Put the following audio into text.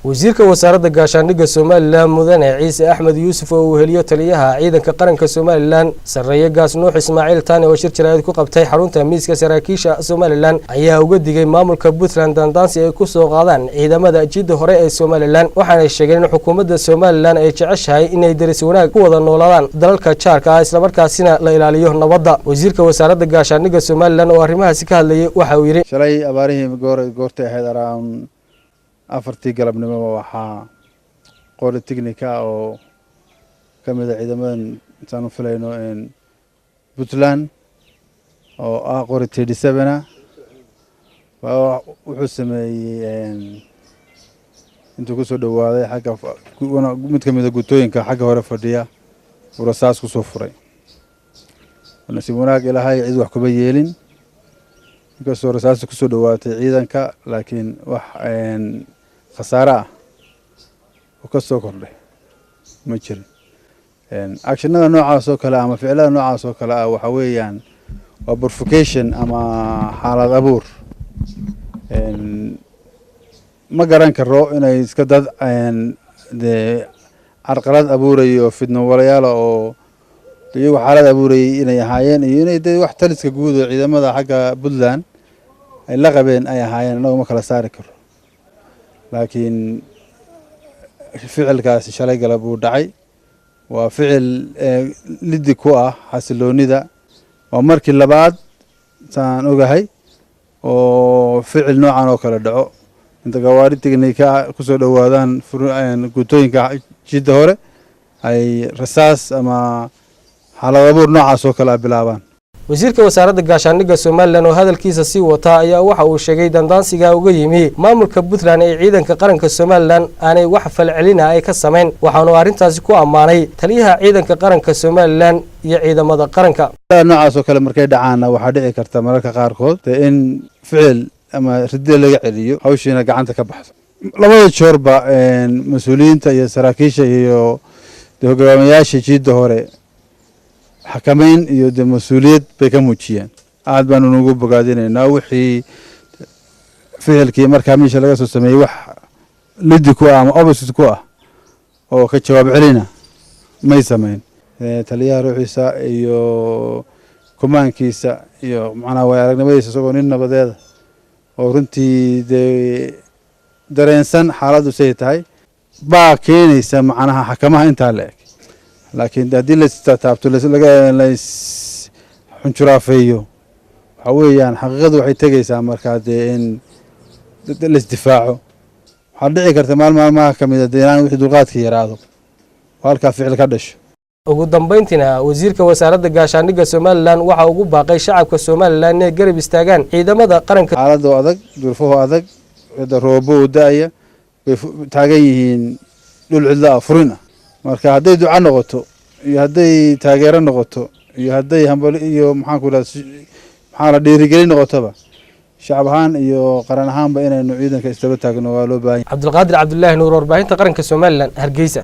wasiirka wasaaradda gaashaandhigga Soomaaliland mudane Ciise Axmed Yuusuf oo uu heliyo taliyaha ciidanka qaranka Soomaaliland Sarreeye Gaas Nuux Ismaaciil Taane oo shir jaraa'id ku qabtay xarunta miiska saraakiisha Soomaaliland ayaa uga digay maamulka Puntland dandaansi ay ku soo qaadaan ciidamada jidda hore ee Soomaaliland waxaana sheegeen in xukuumadda Soomaaliland ay jeceshahay inay daris wanaag ku wada noolaadaan dalalka jaarka ah isla markaasina la ilaaliyo nabadda wasiirka wasaaradda gaashaandhigga Soomaaliland oo arrimahaasi ka hadlayay waxa uu yiri shalay abaarihii goortay ahayd around afartii galabnimo waxaa qori technical oo kamid ah ciidamadan intaan u filayno in Puntland oo ah qori 37 wuxuu sameeyay intuu ku soo dhawaaday xagga mid kamid ah gutooyinka xagga hore fadhiya rasaas ku soo furay nasiib wanaag ilaahay cid wax kuma yeelin inkastoo rasaas ku soo dhawaatay ciidanka laakiin wax khasaare ah oo ka soo kordhay ma jirin actionada noocaas oo kale ama ficilada noocaas oo kale ah waxa weeyaan waa provocation ama xaalad abuur ma garan karo inay iska dad carqalad abuurayo fidno walayaal oo iyagu xaalad abuurayay inay ahaayeen iyo inay wax taliska guud oo ciidamada xagga Puntland ay la qabeen ay ahaayeen anagu ma kala saari karo laakiin ficilkaasi shalay galab uu dhacay waa ficil liddi ku ah xasiloonida waa markii labaad saan ogahay oo ficil noocan oo kale dhaco inta gawaari technical ku soo dhawaadaan gutooyinka jidda hore ay rasaas ama xaalad abuur noocaas oo kale bilaabaan wasiirka wasaaradda gaashaandhigga Soomaaliland oo hadalkiisa sii wata ayaa waxa uu sheegay dandaansiga uga yimi maamulka Puntland ee ciidanka qaranka Soomaaliland aanay wax falcelina ay ka sameyn waxaanu arrintaasi ku amaanay taliyaha ciidanka qaranka Soomaaliland iyo ciidamada qaranka noocaas oo kale markay dhacaan waxa dhici karta mararka qaar kood in ficil ama ridda laga celiyo hawshiina gacanta ka baxdo labada joorba mas'uuliyiinta iyo saraakiisha iyo hogaamiyayaasha jidda hore xakameyn iyo mas'uuliyad bay ka muujiyeen aad baan ugu bogaadinaynaa wixii ficilkii markaa meesha laga soo sameeyay wax liddi ku ah ama opposite ku ah oo ka jawaab celina may sameyn taliyaha ruuxiisa iyo kumaankiisa iyo macnaha way aragnimadiisa isagoo nin nabadeeda oo runtii dareensan xaaladdu say tahay baa keenaysa macnaha xakamaha intaa la eg laakiin haddii la taabto laga xunjuraafeeyo waxa weeyaan xaqiiqadu waxay tegaysaa markaa in la isdifaaco waxaa dhici karta maalmaha ka mid ah inaan wixii dulqaadka yaraado oo halkaa ficil ka dhasho ugu dambeyntiina wasiirka wasaaradda gaashaandhigga Soomaaliland waxa uu ugu baaqay shacabka Soomaaliland inay garab istaagaan ciidamada qaranka xaaladda adag duruufaha adag wada roobo daaya way taagan yihiin dhul cidla furin marka hadday duca noqoto iyo hadday taageero noqoto iyo hadday hambal iyo maxaan ku maxaa la dhiirigelin noqotaba shacab ahaan iyo qaran ahaanba inaynu ciidanka istaba taagno waa loo baahan Cabdulqaadir Cabdullaahi Nuur warbaahinta qaranka Soomaaliland Hargeysa.